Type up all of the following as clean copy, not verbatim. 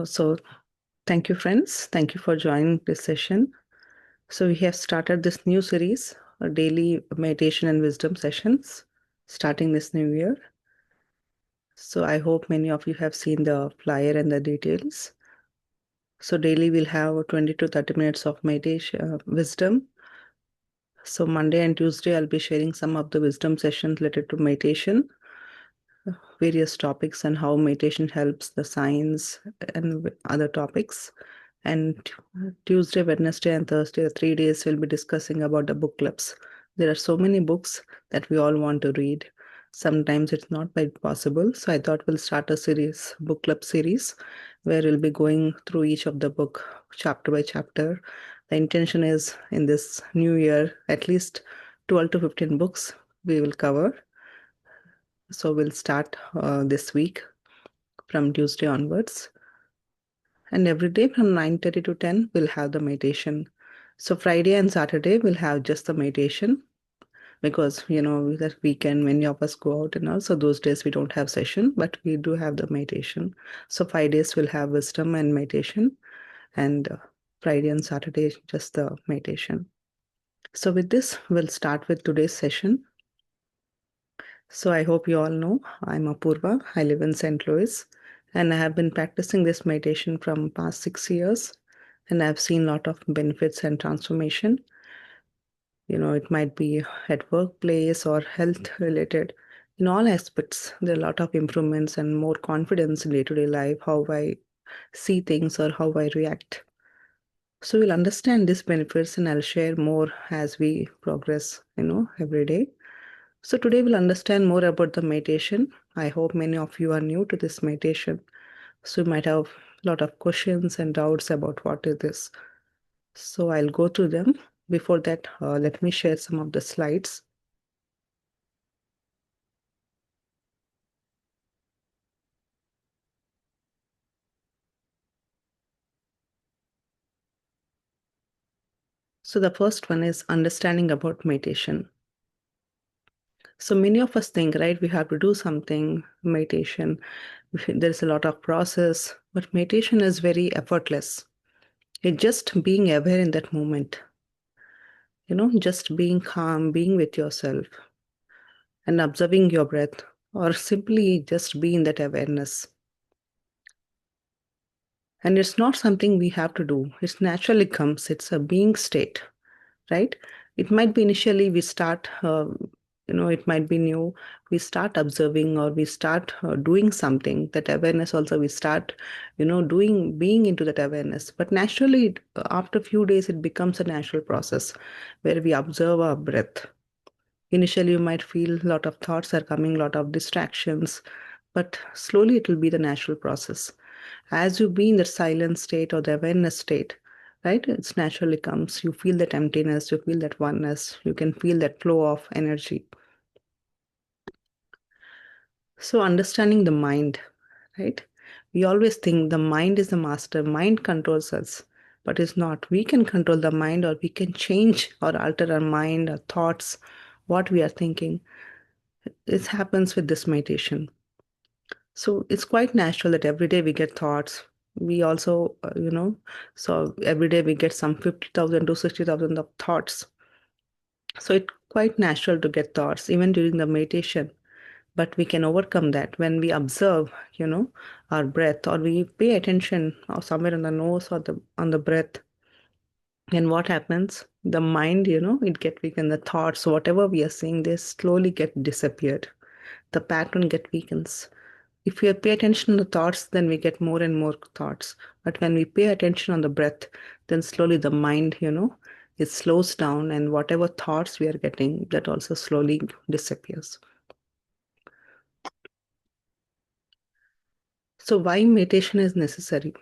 So thank you, friends. Thank you for joining this session. So we have started this new series, daily meditation and wisdom sessions, starting this new year. So I hope many of you have seen the flyer and the details. So daily we'll have 20 to 30 minutes of meditation, wisdom. So Monday and Tuesday, I'll be sharing some of the wisdom sessions related to meditation, various topics and how meditation helps, the science and other topics. And Tuesday, Wednesday, and Thursday, the 3 days, we'll be discussing about the book clubs. There are so many books that we all want to read. Sometimes it's not quite possible. So I thought we'll start a series, book club series, where we'll be going through each of the book chapter by chapter. The intention is in this new year, at least 12 to 15 books we will cover. So we'll start this week from Tuesday onwards. And every day from 9:30 to 10, we'll have the meditation. So Friday and Saturday, we'll have just the meditation because, that weekend, many of us go out and also those days we don't have session, but we do have the meditation. So 5 days we'll have wisdom and meditation, and Friday and Saturday, just the meditation. So with this, we'll start with today's session. So I hope you all know I'm Apurva. I live in St. Louis, and I have been practicing this meditation from past 6 years, and I've seen a lot of benefits and transformation. It might be at workplace or health related. In all aspects, there are a lot of improvements and more confidence in day-to-day life, how I see things or how I react. So we'll understand these benefits and I'll share more as we progress, every day. So today we'll understand more about the meditation. I hope many of you are new to this meditation. So you might have a lot of questions and doubts about what is this. So I'll go through them. Before that, let me share some of the slides. So the first one is understanding about meditation. So many of us think, right, we have to do something, meditation. There's a lot of process, but meditation is very effortless. It's just being aware in that moment, just being calm, being with yourself and observing your breath, or simply just be in that awareness. And it's not something we have to do. It naturally comes. It's a being state, right? It might be initially we start, it might be new. We start observing or we start doing something. That awareness also we start, being into that awareness. But naturally, after a few days, it becomes a natural process where we observe our breath. Initially, you might feel a lot of thoughts are coming, a lot of distractions, but slowly it will be the natural process. As you be in the silent state or the awareness state, right? It's naturally comes. You feel that emptiness, you feel that oneness, you can feel that flow of energy. So understanding the mind, right? We always think the mind is the master, mind controls us, but it's not. We can control the mind or we can change or alter our mind, our thoughts, what we are thinking. This happens with this meditation. So it's quite natural that every day we get thoughts. We also, so every day we get some 50,000 to 60,000 of thoughts. So it's quite natural to get thoughts even during the meditation. But we can overcome that when we observe, our breath or we pay attention or somewhere on the nose or on the breath. And what happens? The mind, it get weakened. The thoughts, whatever we are seeing, they slowly get disappeared. The pattern get weakens. If we pay attention to thoughts, then we get more and more thoughts. But when we pay attention on the breath, then slowly the mind, it slows down and whatever thoughts we are getting, that also slowly disappears. So why meditation is necessary?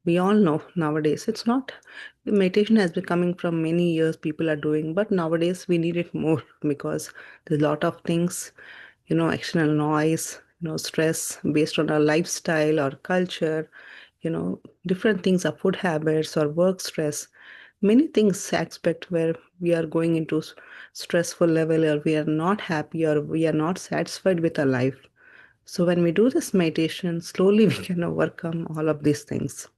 We all know nowadays it's not, meditation has been coming from many years people are doing, but nowadays we need it more because there's a lot of things, external noise, stress based on our lifestyle or culture, different things, our food habits or work stress, many things aspect where we are going into stressful level or we are not happy or we are not satisfied with our life. So when we do this meditation, slowly we can overcome all of these things,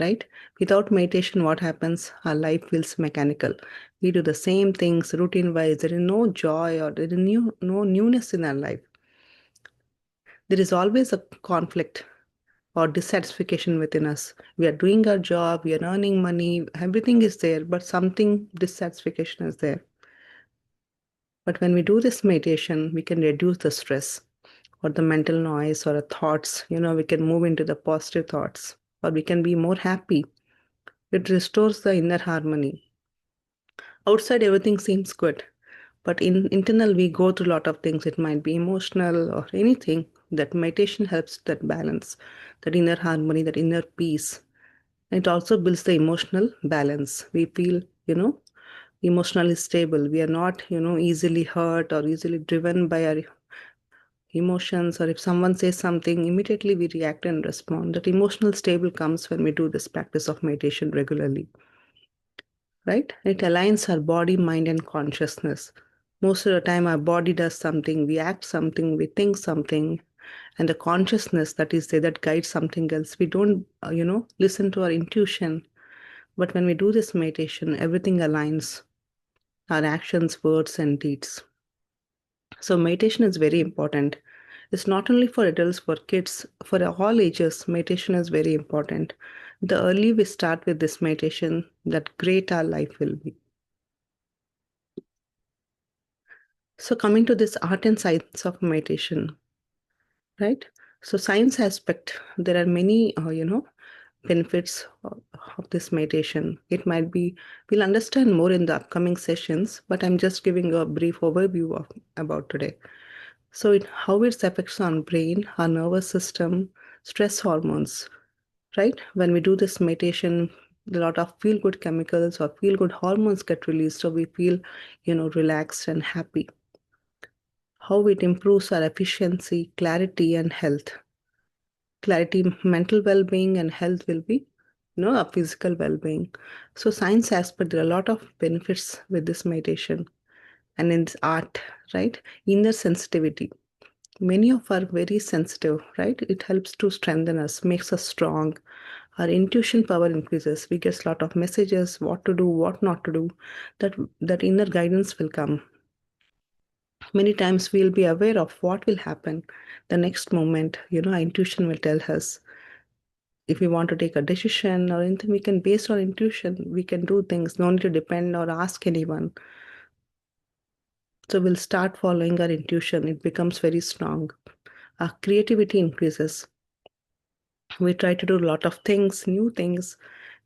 right? Without meditation, what happens? Our life feels mechanical. We do the same things routine wise. There is no joy or there is no newness in our life. There is always a conflict or dissatisfaction within us. We are doing our job, we are earning money, everything is there, but something dissatisfaction is there. But when we do this meditation, we can reduce the stress or the mental noise or the thoughts. We can move into the positive thoughts or we can be more happy. It restores the inner harmony. Outside, everything seems good, but in internal, we go through a lot of things. It might be emotional or anything. That meditation helps that balance, that inner harmony, that inner peace. It also builds the emotional balance. We feel, emotionally stable. We are not, easily hurt or easily driven by our emotions. Or if someone says something, immediately we react and respond. That emotional stable comes when we do this practice of meditation regularly, right? It aligns our body, mind, and consciousness. Most of the time, our body does something, we act something, we think something, and the consciousness that is there that guides something else. We don't, listen to our intuition. But when we do this meditation, everything aligns our actions, words, and deeds. So, meditation is very important. It's not only for adults, for kids, for all ages, meditation is very important. The early we start with this meditation, that great our life will be. So, coming to this art and science of meditation, right? So, science aspect, there are many, benefits of this meditation. It might be, we'll understand more in the upcoming sessions, but I'm just giving a brief overview of about today. So, how it affects on brain, our nervous system, stress hormones, right? When we do this meditation, a lot of feel-good chemicals or feel-good hormones get released, so we feel, relaxed and happy. How it improves our efficiency, clarity, and health. Clarity, mental well-being, and health will be, a physical well-being. So science aspect, there are a lot of benefits with this meditation and in this art, right? Inner sensitivity. Many of are very sensitive, right? It helps to strengthen us, makes us strong. Our intuition power increases. We get a lot of messages, what to do, what not to do. That inner guidance will come. Many times we'll be aware of what will happen the next moment. Our intuition will tell us if we want to take a decision or anything, we can, based on intuition, we can do things, no need to depend or ask anyone. So we'll start following our intuition. It becomes very strong. Our creativity increases. We try to do a lot of things, new things,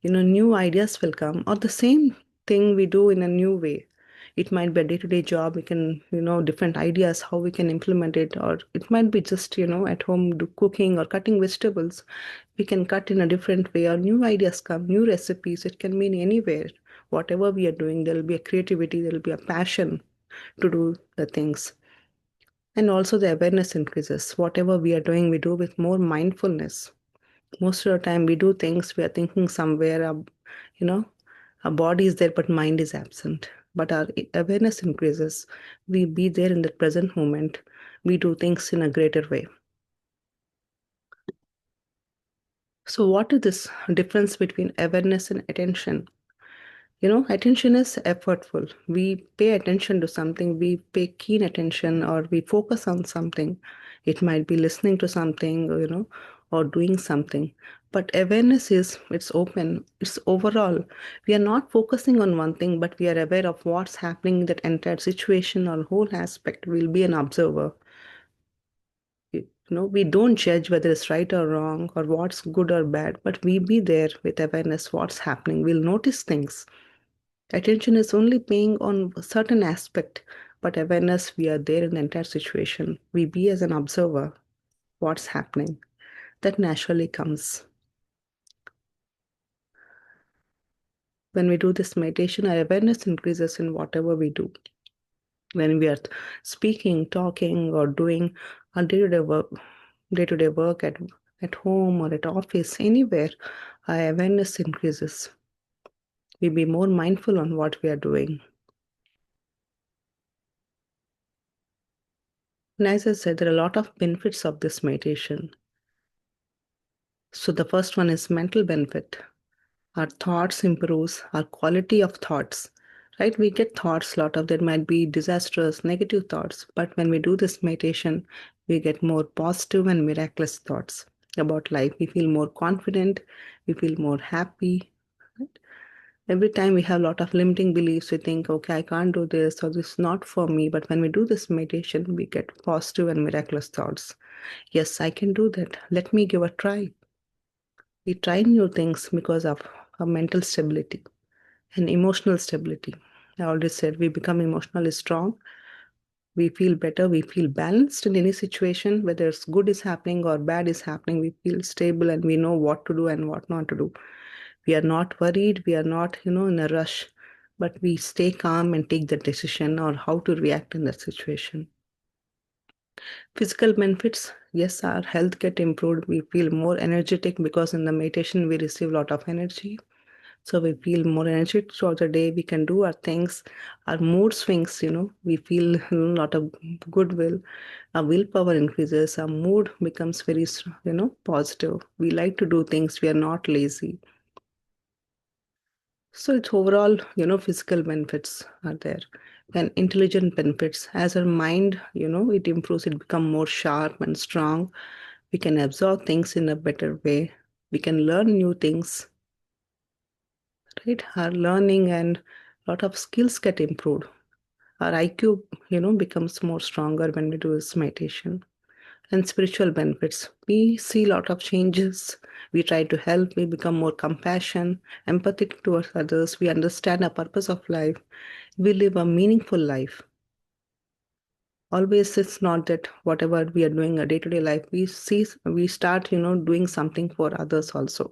new ideas will come, or the same thing we do in a new way. It might be a day-to-day job. We can, different ideas how we can implement it, or it might be just, at home do cooking or cutting vegetables. We can cut in a different way, or new ideas come, new recipes. It can mean anywhere. Whatever we are doing, there will be a creativity, there will be a passion to do the things. And also the awareness increases. Whatever we are doing, we do with more mindfulness. Most of the time we do things, we are thinking somewhere, you know, our body is there, but mind is absent. But our awareness increases. We be there in the present moment. We do things in a greater way. So what is this difference between awareness and attention? Attention is effortful. We pay attention to something, we pay keen attention, or we focus on something. It might be listening to something, or doing something. But awareness is, it's open, it's overall. We are not focusing on one thing, but we are aware of what's happening in that entire situation or whole aspect. We'll be an observer. We don't judge whether it's right or wrong or what's good or bad, but we be there with awareness, what's happening. We'll notice things. Attention is only paying on a certain aspect, but awareness, we are there in the entire situation. We be as an observer, what's happening. That naturally comes. When we do this meditation, our awareness increases in whatever we do. When we are speaking, talking, or doing our day-to-day work at home or at office, anywhere, our awareness increases. We be more mindful on what we are doing. And as I said, there are a lot of benefits of this meditation. So the first one is mental benefit. Our thoughts improves, our quality of thoughts, right? We get thoughts, a lot of that might be disastrous, negative thoughts. But when we do this meditation, we get more positive and miraculous thoughts about life. We feel more confident, we feel more happy. Right? Every time we have a lot of limiting beliefs, we think, okay, I can't do this or this is not for me. But when we do this meditation, we get positive and miraculous thoughts. Yes, I can do that. Let me give a try. We try new things because of our mental stability and emotional stability. I already said we become emotionally strong. We feel better. We feel balanced in any situation, whether it's good is happening or bad is happening. We feel stable and we know what to do and what not to do. We are not worried. We are not, in a rush, but we stay calm and take the decision or how to react in that situation. Physical benefits, yes, our health get improved. We feel more energetic because in the meditation we receive a lot of energy. So we feel more energetic throughout the day. We can do our things. Our mood swings, we feel a lot of goodwill. Our willpower increases. Our mood becomes very, positive. We like to do things. We are not lazy. So it's overall, physical benefits are there. And intelligent benefits. As our mind, it improves, it become more sharp and strong. We can absorb things in a better way. We can learn new things, right? Our learning and a lot of skills get improved. Our IQ, becomes more stronger when we do this meditation. And spiritual benefits. We see a lot of changes. We try to help. We become more compassion, empathetic towards others. We understand our purpose of life. We live a meaningful life. Always, it's not that whatever we are doing a day-to-day life, we start, doing something for others also.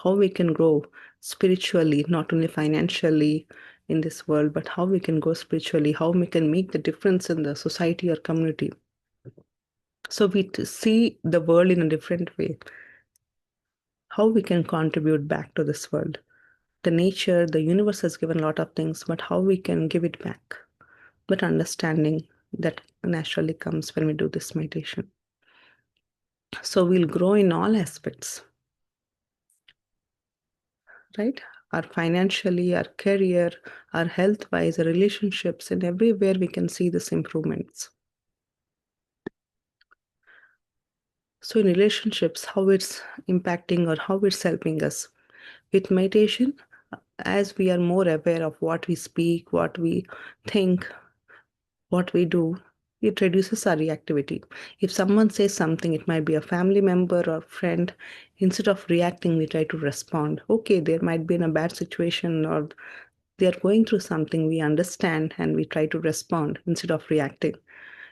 How we can grow spiritually, not only financially in this world, but how we can grow spiritually, how we can make the difference in the society or community. So we see the world in a different way, how we can contribute back to this world. The nature, the universe has given a lot of things, but how we can give it back. But understanding that naturally comes when we do this meditation. So we'll grow in all aspects, right? Our financially, our career, our health wise, our relationships, and everywhere we can see this improvements. So in relationships, how it's impacting or how it's helping us. With meditation, as we are more aware of what we speak, what we think, what we do, it reduces our reactivity. If someone says something, it might be a family member or friend, instead of reacting, we try to respond. Okay, there might be in a bad situation or they are going through something, we understand and we try to respond instead of reacting.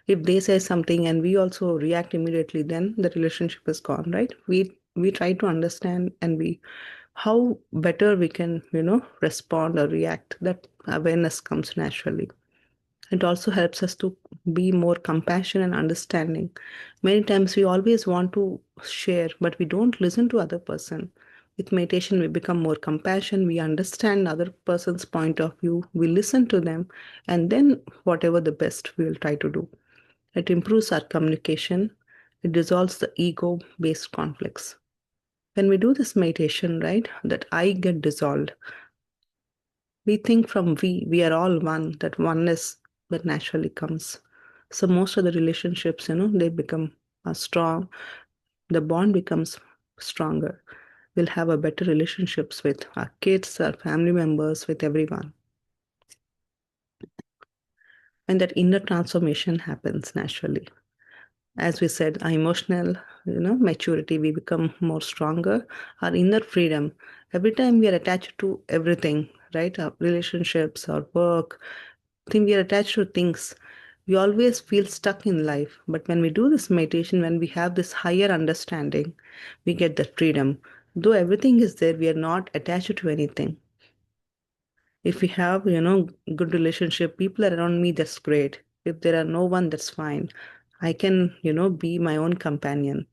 If they say something and we also react immediately, then the relationship is gone, right? We try to understand and we how better we can, respond or react. That awareness comes naturally. It also helps us to be more compassionate and understanding. Many times we always want to share, but we don't listen to other person. With meditation, we become more compassionate. We understand other person's point of view. We listen to them, and then whatever the best we will try to do. It improves our communication. It dissolves the ego-based conflicts. When we do this meditation, right, that I get dissolved. We think from we are all one, that oneness that naturally comes. So most of the relationships, they become strong. The bond becomes stronger. We'll have a better relationships with our kids, our family members, with everyone. And that inner transformation happens naturally. As we said, our emotional, maturity, we become more stronger. Our inner freedom. Every time we are attached to everything, right? Our relationships, our work, think we are attached to things. We always feel stuck in life. But when we do this meditation, when we have this higher understanding, we get the freedom. Though everything is there, we are not attached to anything. If we have, good relationship, people around me, that's great. If there are no one, that's fine. I can, be my own companion.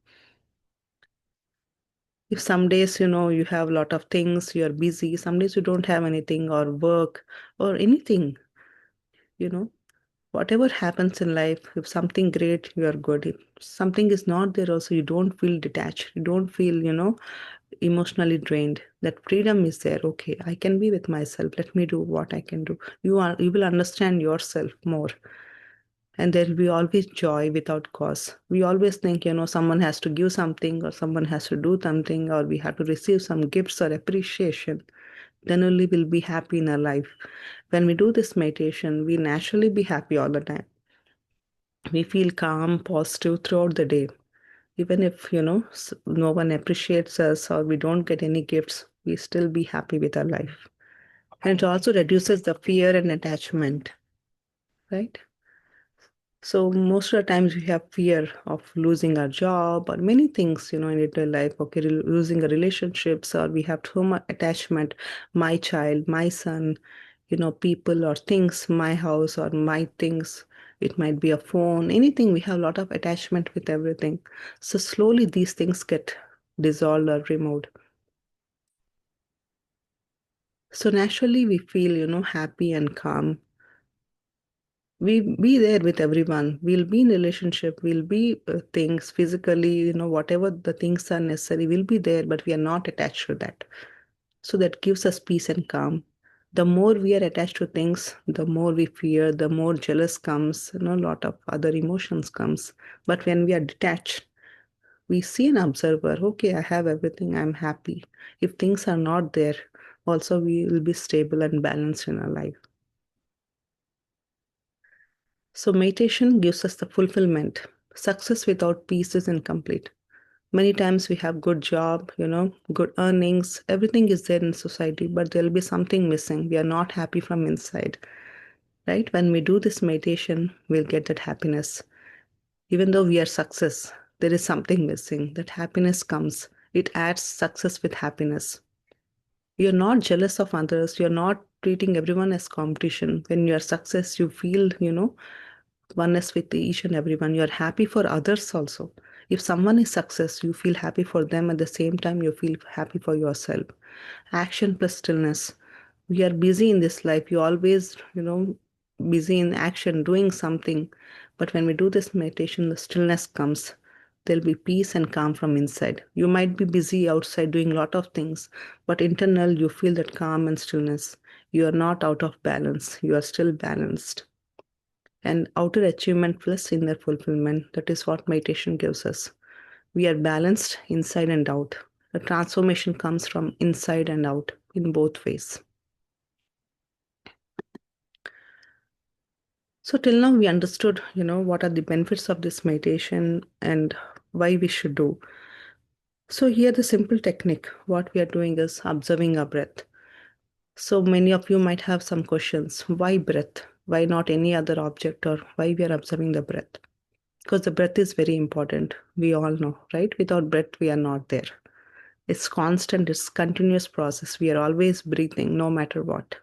If some days, you have a lot of things, you're busy, some days you don't have anything or work or anything, you know, Whatever happens in life, if something great, you are good. If something is not there also, you don't feel detached. You don't feel, emotionally drained. That freedom is there. Okay, I can be with myself. Let me do what I can do. You will understand yourself more. And there will be always joy without cause. We always think, someone has to give something or someone has to do something or we have to receive some gifts or appreciation. Then only we'll be happy in our life. When we do this meditation, we naturally be happy all the time. We feel calm, positive throughout the day. Even if, no one appreciates us or we don't get any gifts, we still be happy with our life. And it also reduces the fear and attachment, right? So most of the times we have fear of losing our job or many things, in little life, okay, losing a relationships, or we have so much attachment, my child, my son, people or things, my house or my things. It might be a phone, anything. We have a lot of attachment with everything. So slowly these things get dissolved or removed. So naturally we feel, happy and calm. We be there with everyone. We'll be in relationship. We'll be things physically, whatever the things are necessary, we'll be there, but we are not attached to that. So that gives us peace and calm. The more we are attached to things, the more we fear, the more jealous comes, a lot of other emotions comes. But when we are detached, we see an observer, okay, I have everything, I'm happy. If things are not there, also we will be stable and balanced in our life. So meditation gives us the fulfillment. Success without peace is incomplete. Many times we have good job, good earnings, everything is there in society, but there'll be something missing. We are not happy from inside, right? When we do this meditation, we'll get that happiness. Even though we are success, there is something missing. That happiness comes. It adds success with happiness. You're not jealous of others. You're not treating everyone as competition. When you're success, you feel, oneness with each and everyone. You're happy for others also. If someone is success, you feel happy for them. At the same time, you feel happy for yourself. Action plus stillness. We are busy in this life. You always, busy in action, doing something. But when we do this meditation, the stillness comes. There'll be peace and calm from inside. You might be busy outside doing a lot of things, but internal, you feel that calm and stillness. You are not out of balance. You are still balanced. And outer achievement plus inner fulfillment. That is what meditation gives us. We are balanced inside and out. The transformation comes from inside and out in both ways. So till now we understood, what are the benefits of this meditation and why we should do. So here the simple technique, what we are doing is observing our breath. So many of you might have some questions. Why breath? Why not any other object, or why we are observing the breath? Because the breath is very important. We all know, right? Without breath, we are not there. It's constant, it's continuous process. We are always breathing, no matter what.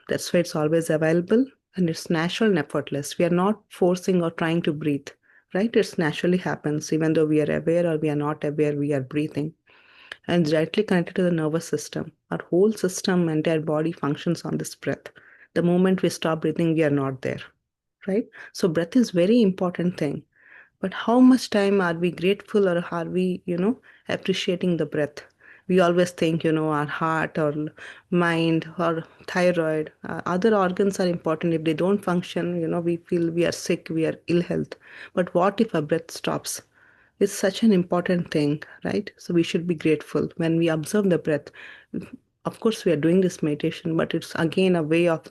That's why it's always available and it's natural and effortless. We are not forcing or trying to breathe, right? It naturally happens. Even though we are aware or we are not aware, we are breathing. And directly connected to the nervous system. Our whole system, entire body functions on this breath. The moment we stop breathing, we are not there, right? So breath is very important thing. But how much time are we grateful or are we, appreciating the breath? We always think, our heart or mind or thyroid, other organs are important. If they don't function, we feel we are sick, we are ill health. But what if our breath stops? It's such an important thing, right? So we should be grateful when we observe the breath. Of course, we are doing this meditation, but it's again a way of,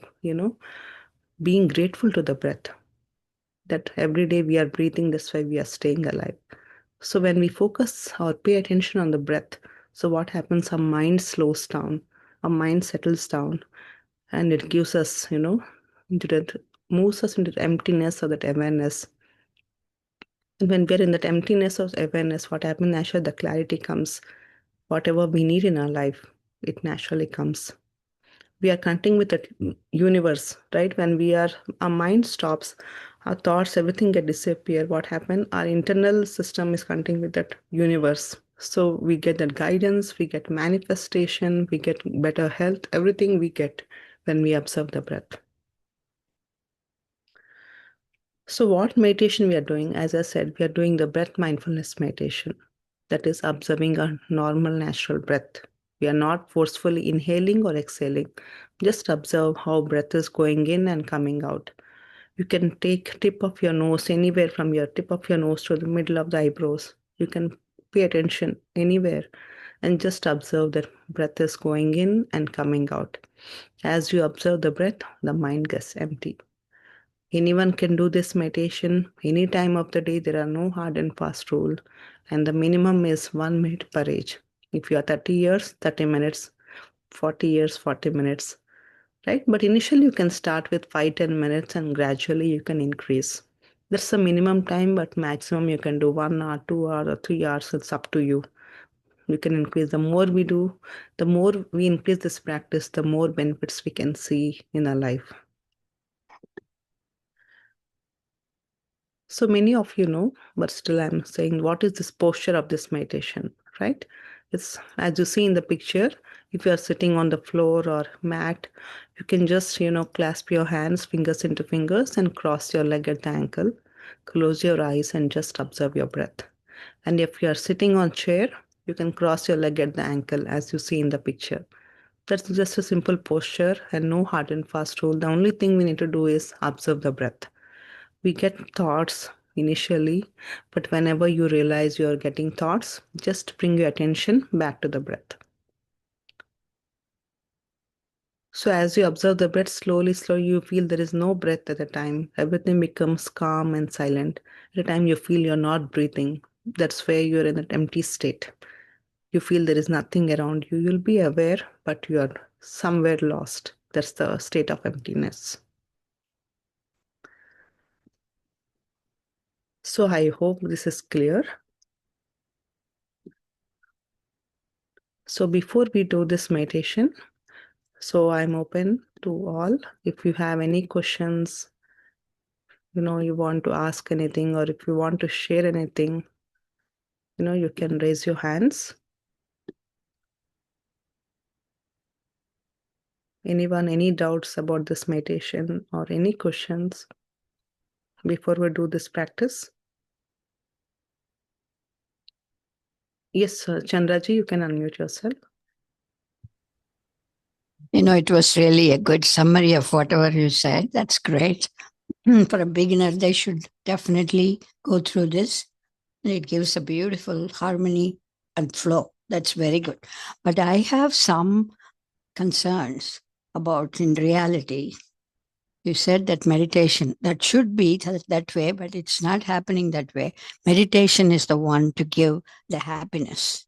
being grateful to the breath that every day we are breathing, that's why we are staying alive. So when we focus or pay attention on the breath, so what happens? Our mind slows down, our mind settles down, and it gives us, into that, moves us into the emptiness or that awareness. And when we're in that emptiness of awareness, what happens? Naturally, the clarity comes. Whatever we need in our life, it naturally comes. We are connecting with the universe, right? When our mind stops, our thoughts, everything get disappear. What happened? Our internal system is connecting with that universe. So we get that guidance, we get manifestation, we get better health, everything we get when we observe the breath. So what meditation we are doing? As I said, we are doing the breath mindfulness meditation. That is observing a normal natural breath. We are not forcefully inhaling or exhaling. Just observe how breath is going in and coming out. You can take tip of your nose anywhere from your tip of your nose to the middle of the eyebrows. You can pay attention anywhere and just observe that breath is going in and coming out. As you observe the breath, the mind gets empty. Anyone can do this meditation any time of the day. There are no hard and fast rule. And the minimum is 1 minute per age. If you are 30 years, 30 minutes, 40 years, 40 minutes, right? But initially you can start with 5-10 minutes and gradually you can increase. That's the minimum time, but maximum you can do 1 hour, 2 hours, or 3 hours. It's up to you. You can increase. The more we do, the more we increase this practice, the more benefits we can see in our life. So many of you know, but still I'm saying, what is this posture of this meditation, right? It's as you see in the picture, if you are sitting on the floor or mat, you can just, clasp your hands, fingers into fingers, and cross your leg at the ankle. Close your eyes and just observe your breath. And if you are sitting on chair, you can cross your leg at the ankle as you see in the picture. That's just a simple posture and no hard and fast rule. The only thing we need to do is observe the breath. We get thoughts initially, but whenever you realize you are getting thoughts, just bring your attention back to the breath. So as you observe the breath slowly, you feel there is no breath at the time. Everything becomes calm and silent. At the time you feel you're not breathing, that's where you're in that empty state. You feel there is nothing around you. You'll be aware, but you are somewhere lost. That's the state of emptiness. So I hope this is clear. So before we do this meditation, so I'm open to all. If you have any questions, you want to ask anything, or if you want to share anything, you can raise your hands. Anyone, any doubts about this meditation or any questions before we do this practice? Yes, Chandraji, you can unmute yourself. It was really a good summary of whatever you said. That's great. For a beginner, they should definitely go through this. It gives a beautiful harmony and flow. That's very good. But I have some concerns about in reality. You said that meditation, that should be that way, but it's not happening that way. Meditation is the one to give the happiness.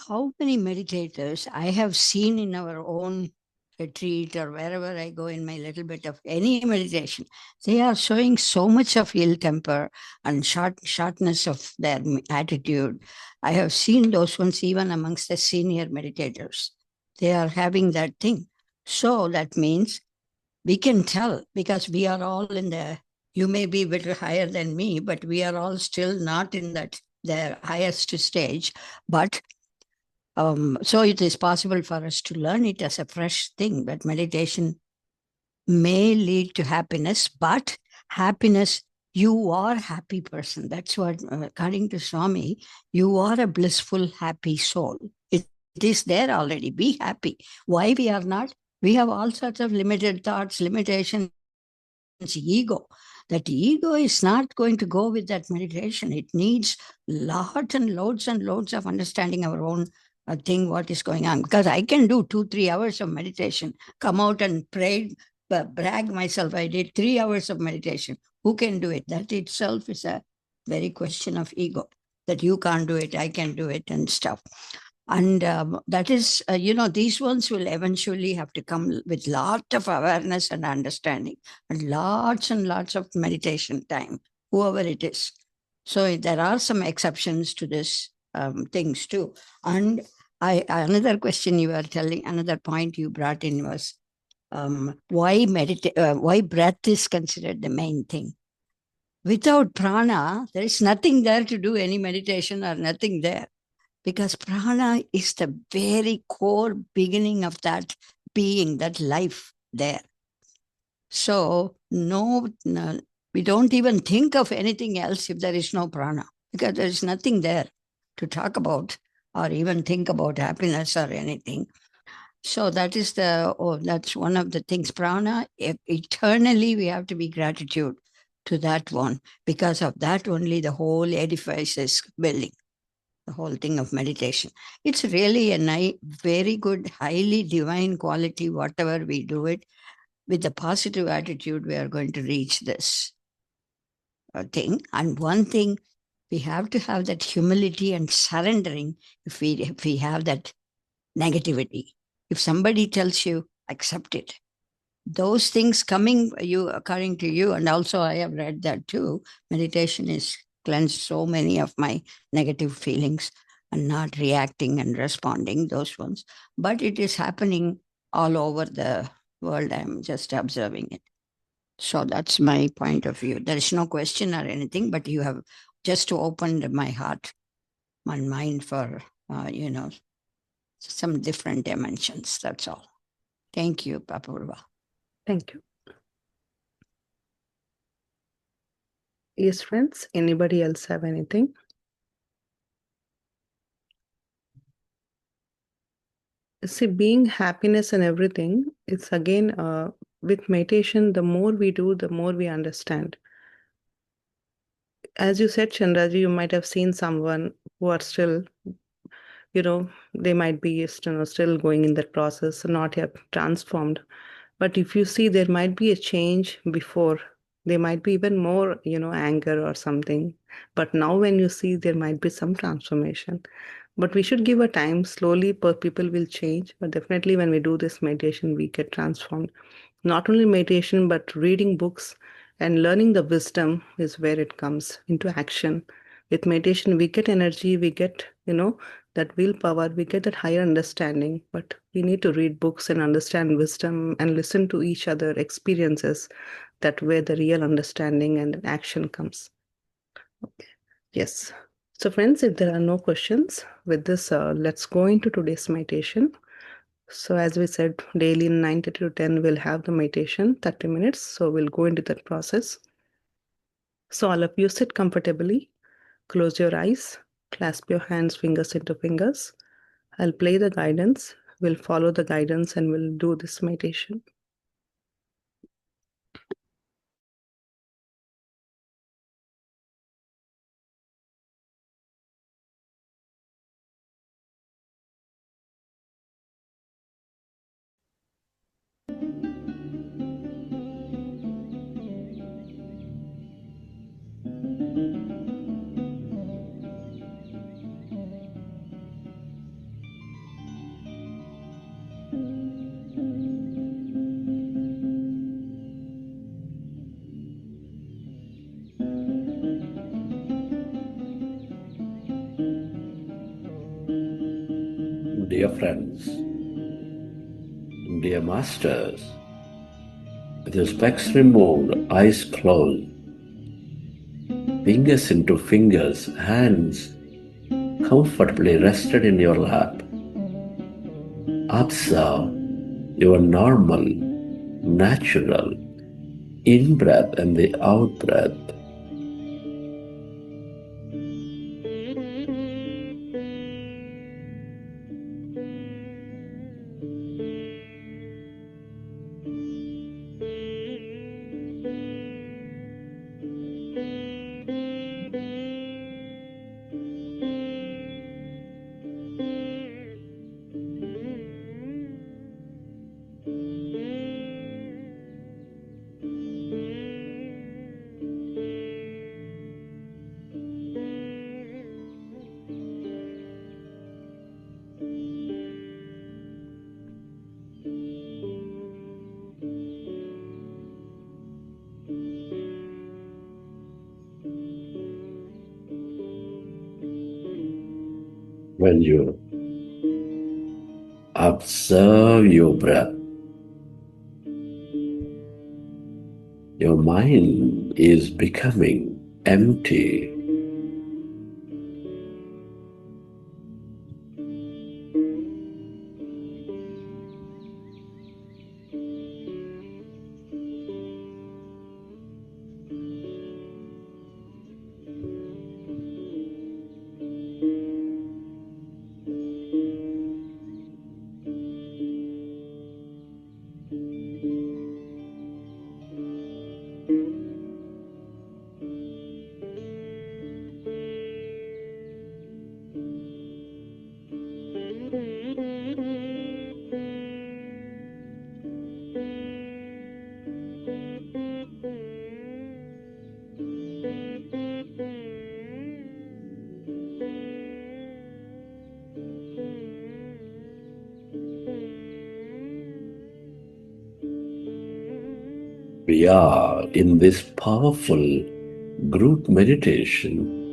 How many meditators I have seen in our own retreat or wherever I go in my little bit of any meditation, they are showing so much of ill temper and shortness of their attitude. I have seen those ones even amongst the senior meditators. They are having that thing. So that means we can tell because we are all in the, you may be a bit higher than me, but we are all still not in that the highest stage. But so it is possible for us to learn it as a fresh thing, but meditation may lead to happiness, but happiness, you are a happy person. That's what, according to Swami, you are a blissful, happy soul. It is there already. Be happy. Why we are not? We have all sorts of limited thoughts, limitations, ego. That ego is not going to go with that meditation. It needs lots and loads of understanding our own thing, what is going on. Because I can do 2-3 hours of meditation, come out and pray, brag myself, I did 3 hours of meditation. Who can do it? That itself is a very question of ego, that you can't do it, I can do it and stuff. And that is, these ones will eventually have to come with lot of awareness and understanding and lots of meditation time, whoever it is. So there are some exceptions to this things too. And another question you were telling, another point you brought in was why breath is considered the main thing. Without prana, there is nothing there to do any meditation or nothing there. Because prana is the very core beginning of that being, that life there. So no We don't even think of anything else if there is no prana, because there is nothing there to talk about or even think about happiness or anything. So that's one of the things. Prana, eternally we have to be gratitude to that one. Because of that only the whole edifice is building, the whole thing of meditation. It's really a very good, highly divine quality, whatever we do it. With the positive attitude, we are going to reach this thing. And one thing, we have to have that humility and surrendering. If we have that negativity, if somebody tells you, accept it. Those things occurring to you, and also I have read that too. Meditation is cleansed so many of my negative feelings and not reacting and responding, those ones. But it is happening all over the world. I'm just observing it. So that's my point of view. There is no question or anything, but you have just opened my heart, my mind for, some different dimensions. That's all. Thank you, Papurva. Thank you. Yes, friends, anybody else have anything? See, being happiness and everything, it's again, with meditation, the more we do, the more we understand. As you said, Chandraji, you might have seen someone who are still, they might be, still going in that process, not yet transformed. But if you see, there might be a change before. There might be even more, anger or something. But now when you see, there might be some transformation. But we should give a time. Slowly, people will change. But definitely, when we do this meditation, we get transformed. Not only meditation, but reading books and learning the wisdom is where it comes into action. With meditation, we get energy, we get, that willpower, we get that higher understanding. But we need to read books and understand wisdom and listen to each other experiences. That where the real understanding and action comes. Okay. Yes. So friends, if there are no questions with this, let's go into today's meditation. So as we said, daily 9:30 to 10, we'll have the meditation, 30 minutes. So we'll go into that process. So all of you sit comfortably, close your eyes, clasp your hands, fingers into fingers. I'll play the guidance. We'll follow the guidance and we'll do this meditation. Dear friends, dear masters, with your specs removed, eyes closed, fingers into fingers, hands comfortably rested in your lap, observe your normal, natural in-breath and the out-breath. When you observe your breath, your mind is becoming empty. We are in this powerful group meditation.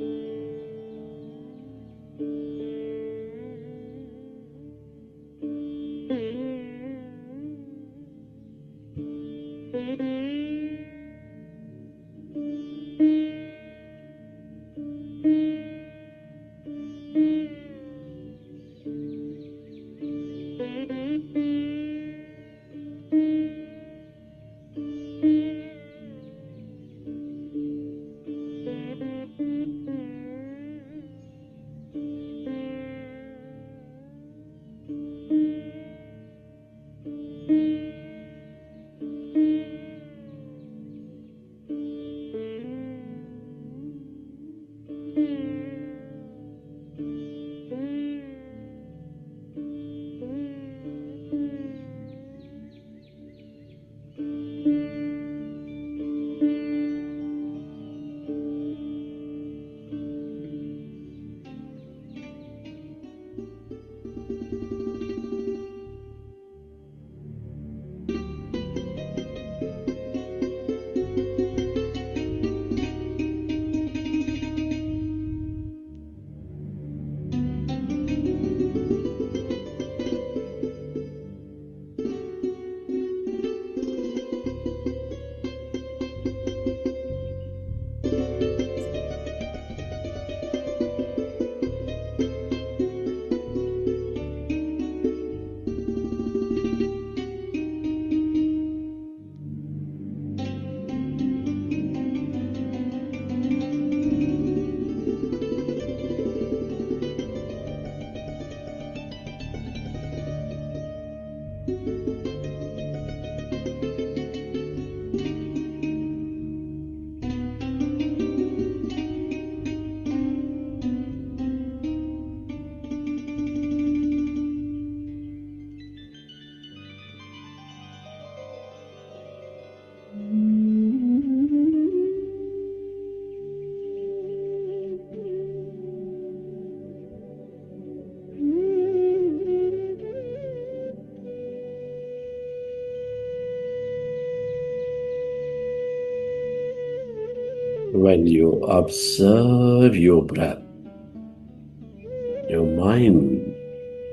When you observe your breath, your mind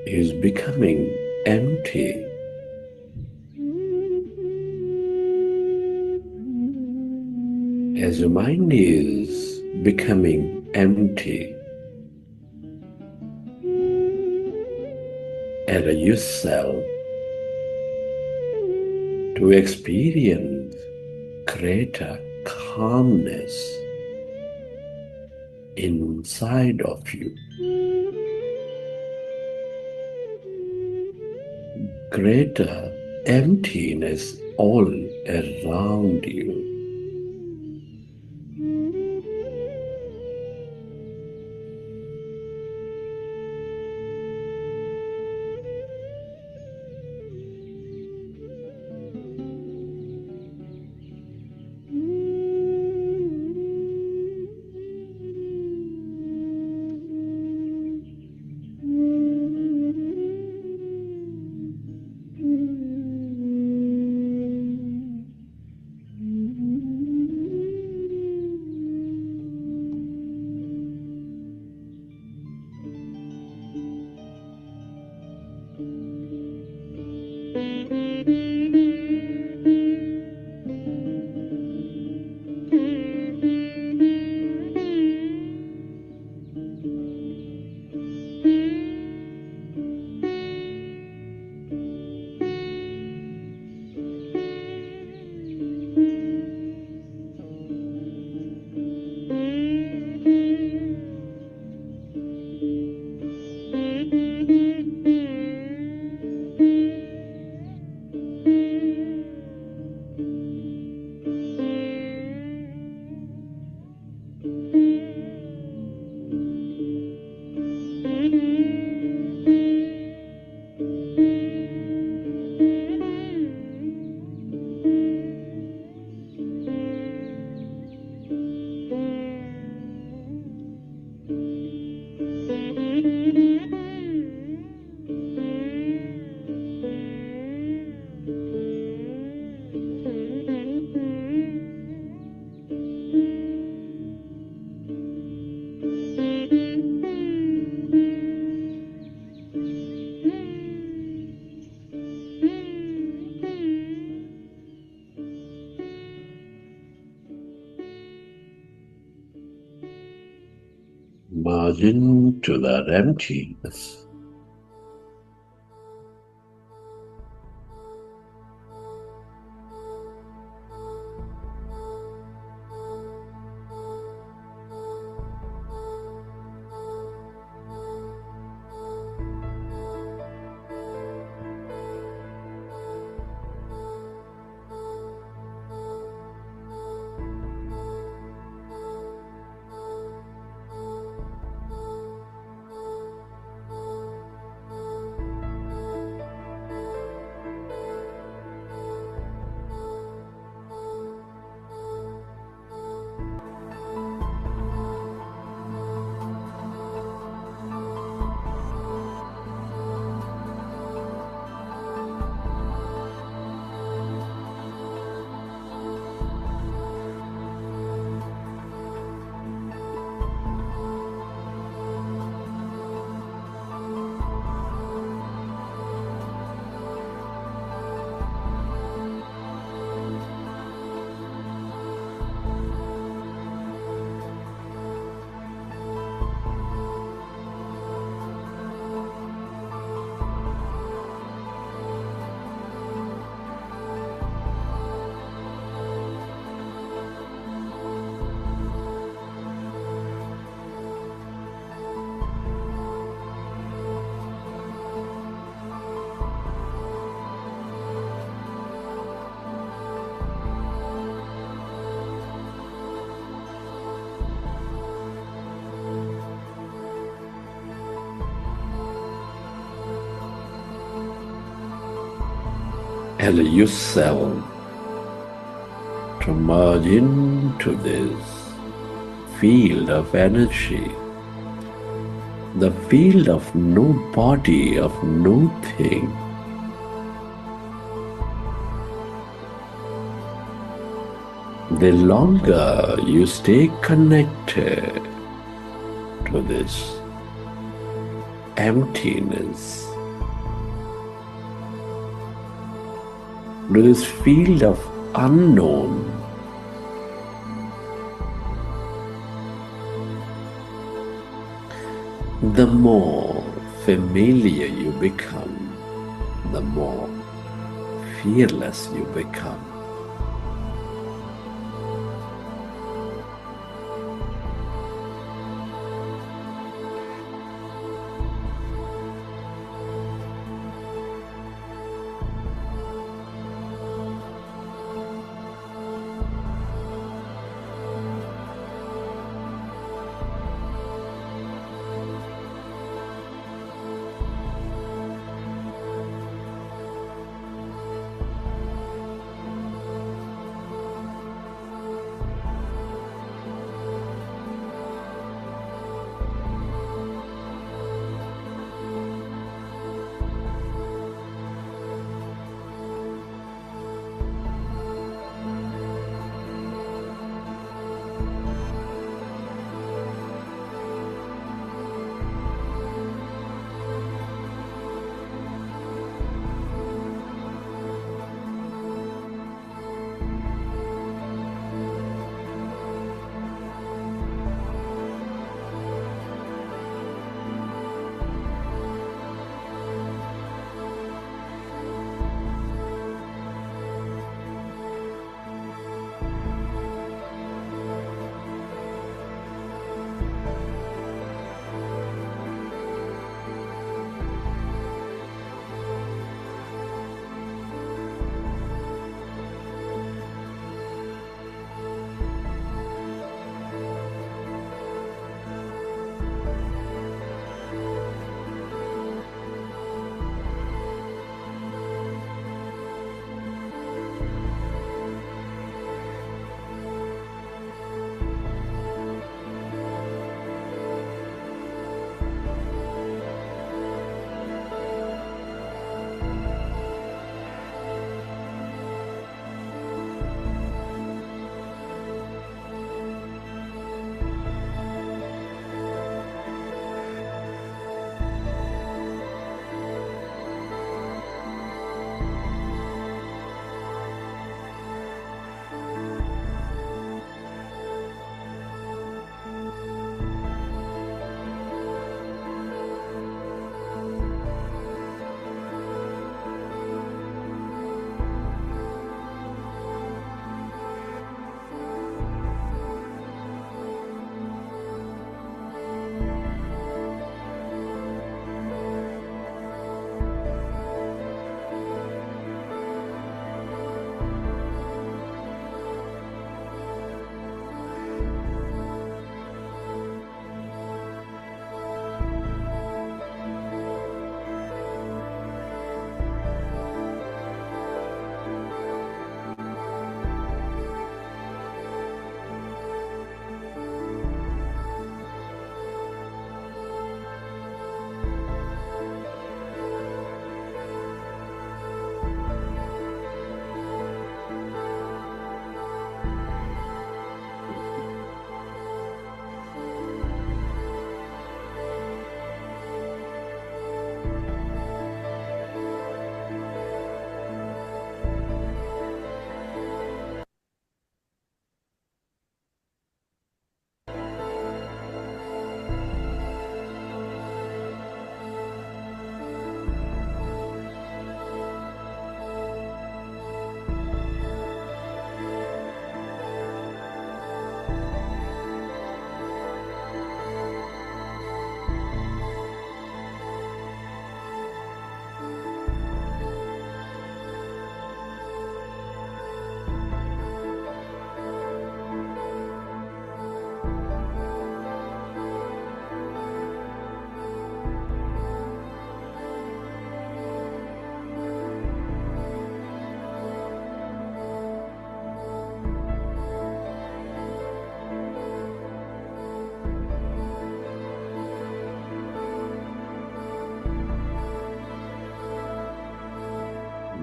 is becoming empty. As your mind is becoming empty, allow yourself to experience greater calmness inside of you, greater emptiness all around you. Merge into that emptiness. Allow yourself to merge into this field of energy, the field of no body, of no thing. The longer you stay connected to this emptiness, to this field of unknown, the more familiar you become, the more fearless you become.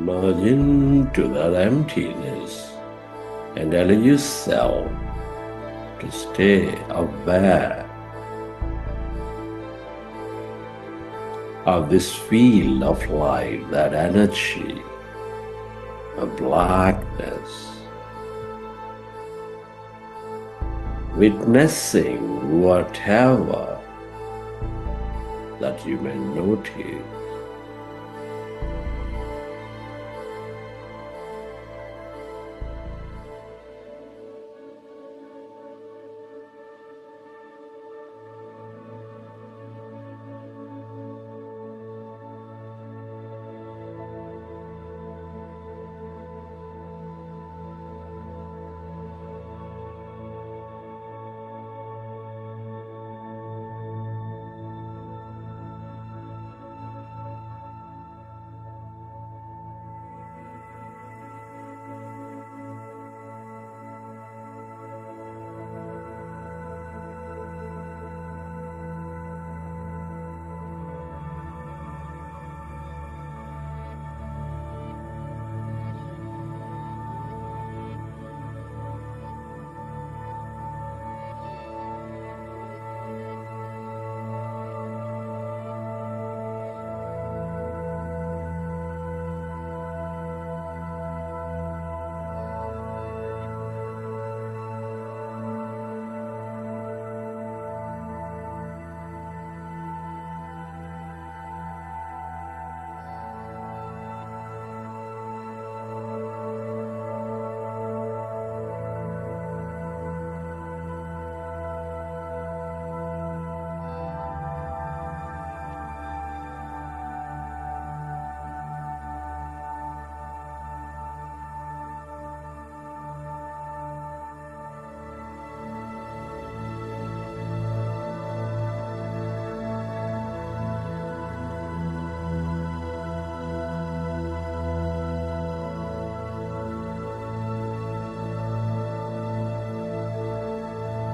Merge into that emptiness and allow yourself to stay aware of this field of light, that energy, a blackness, witnessing whatever that you may notice.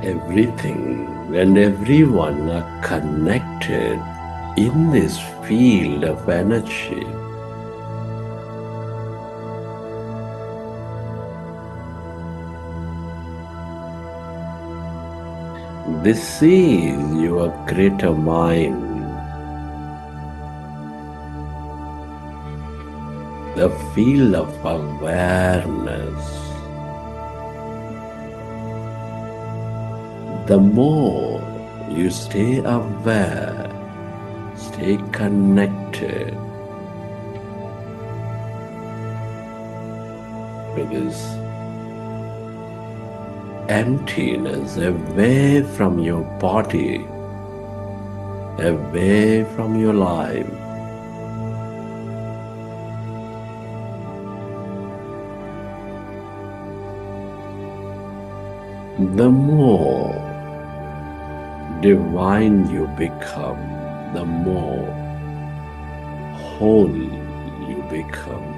Everything and everyone are connected in this field of energy. This is your greater mind, the field of awareness. The more you stay aware, stay connected with this emptiness away from your body, away from your life, the more divine you become, the more whole you become.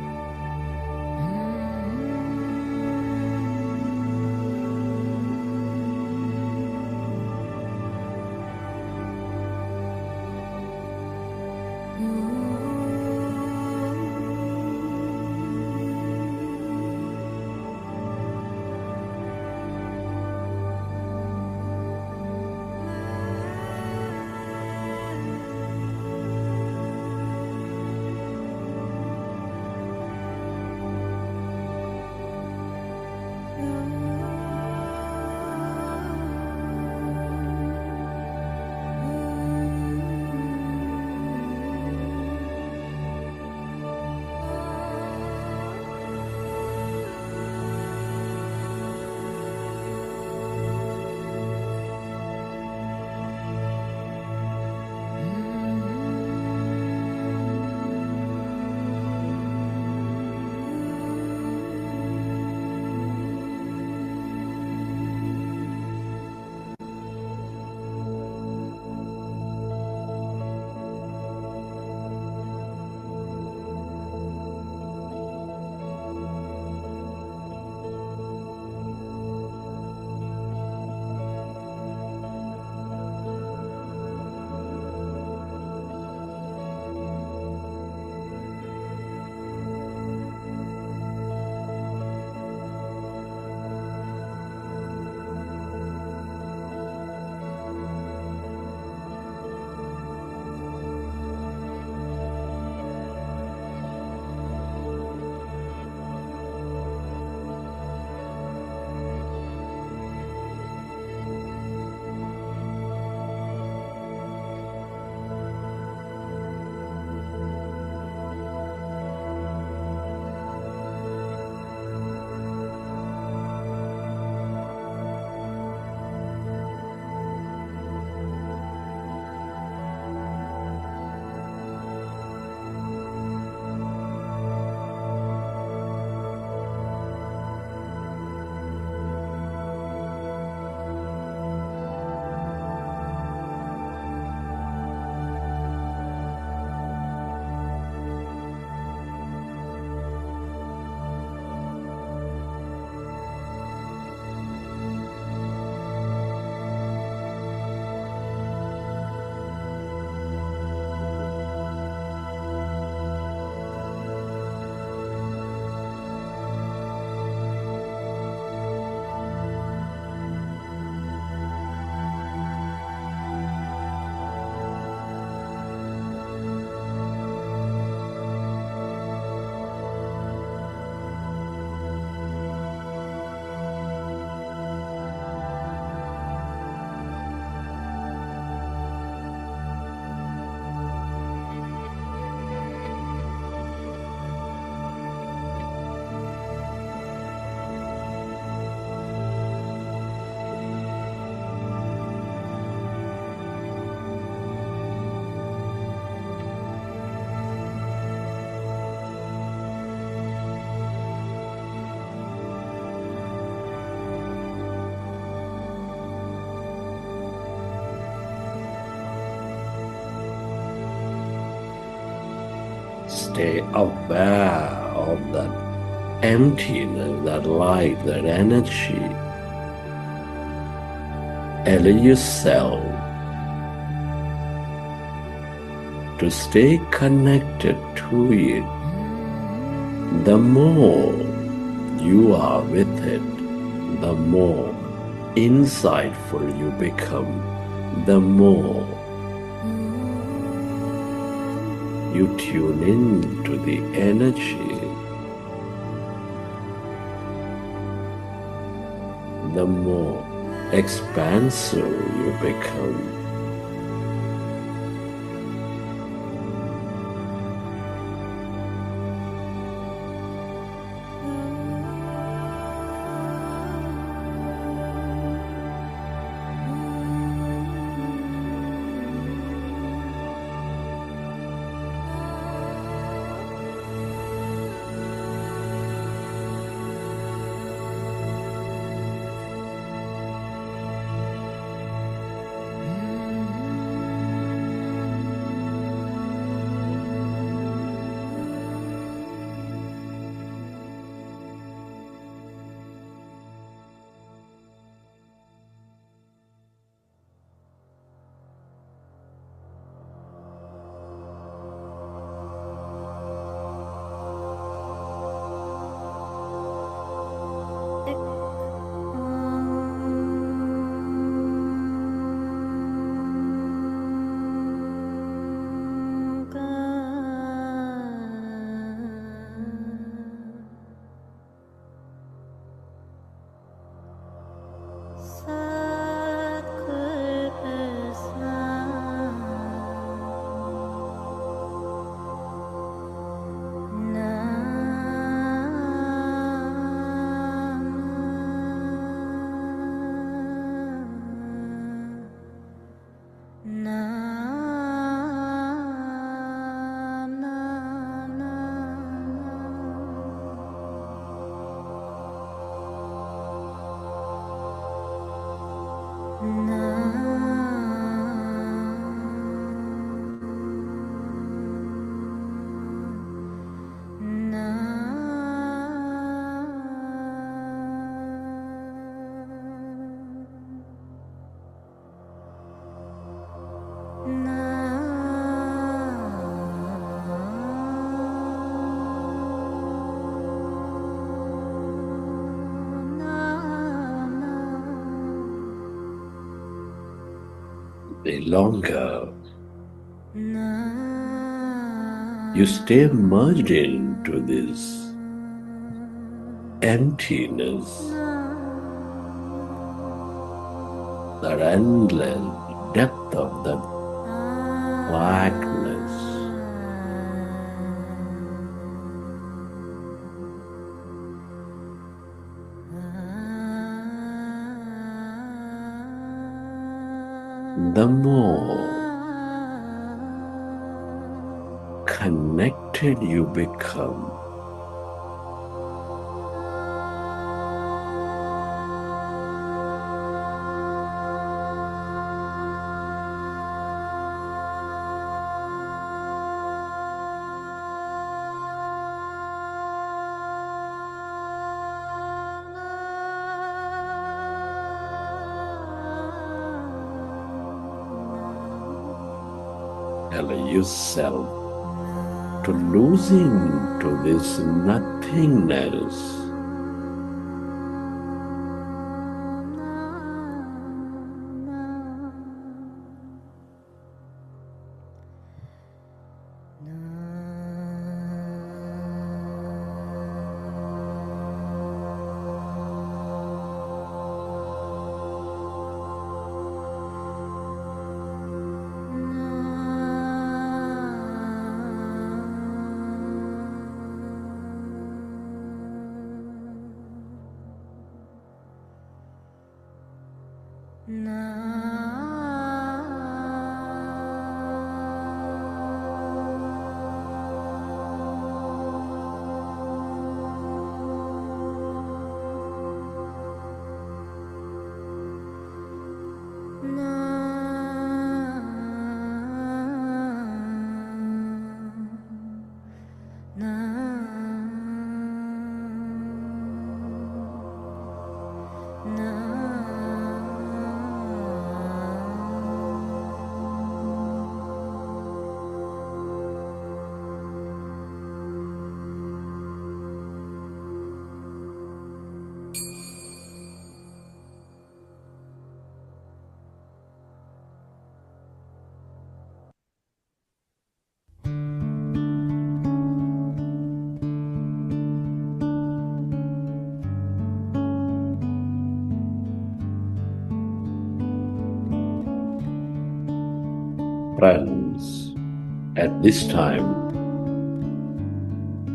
stay aware of that emptiness, that light, that energy. Allow yourself to stay connected to it. The more you are with it, the more insightful you become, the more you tune in to the energy, the more expansive you become. The longer you stay merged into this emptiness, that endless depth of the blackness, the more connected you become. Allow yourself to lose into this nothingness. Friends, at this time,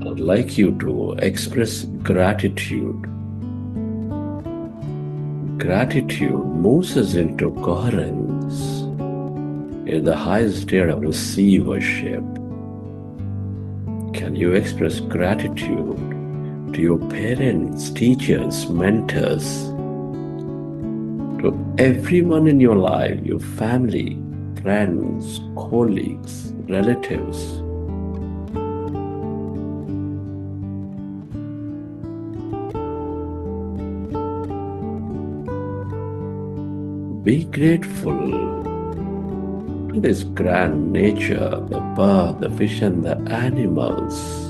I'd like you to express gratitude. Gratitude moves us into coherence in the highest state of receivership. Can you express gratitude to your parents, teachers, mentors, to everyone in your life, your family, friends, colleagues, relatives? Be grateful to this grand nature, the bird, the fish, and the animals.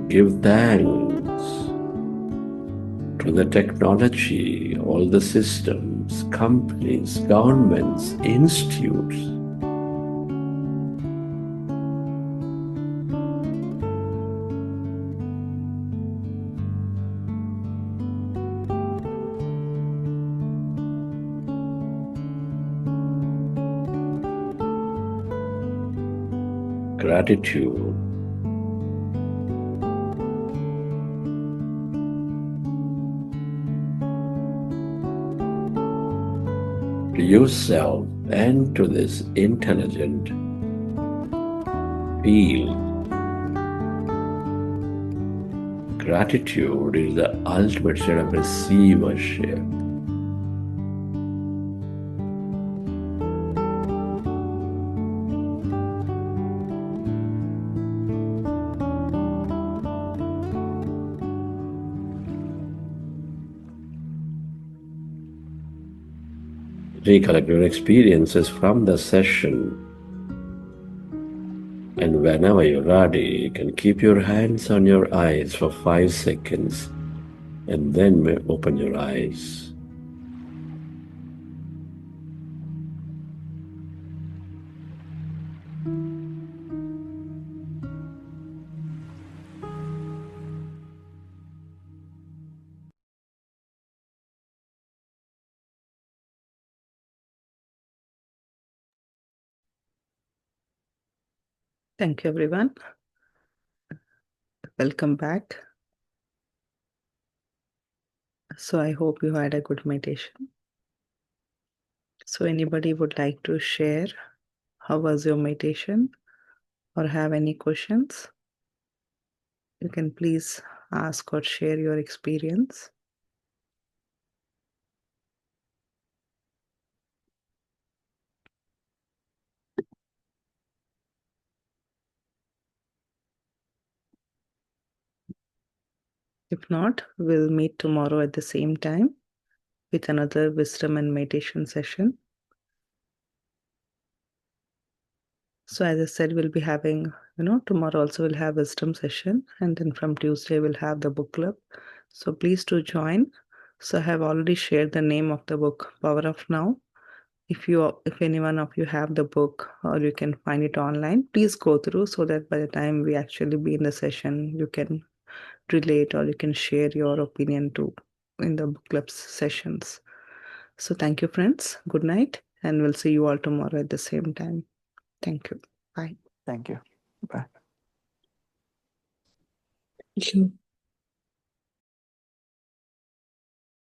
Give thanks to the technology, all the systems, companies, governments, institutes. Gratitude to yourself and to this intelligent field. Gratitude is the ultimate state of receivership. Recollect your experiences from the session, and whenever you're ready, you can keep your hands on your eyes for 5 seconds and then may open your eyes. Thank you, everyone. Welcome back. So I hope you had a good meditation. So anybody would like to share how was your meditation or have any questions? You can please ask or share your experience. If not, we'll meet tomorrow at the same time with another wisdom and meditation session. So as I said, we'll be having, tomorrow also we'll have wisdom session, and then from Tuesday we'll have the book club. So please do join. So I have already shared the name of the book, Power of Now. If any one of you have the book or you can find it online, please go through so that by the time we actually be in the session, you can relate or you can share your opinion too in the book club sessions. So thank you, friends. Good night, and we'll see you all tomorrow at the same time. Thank you. Bye. Thank you. Bye. Thank you.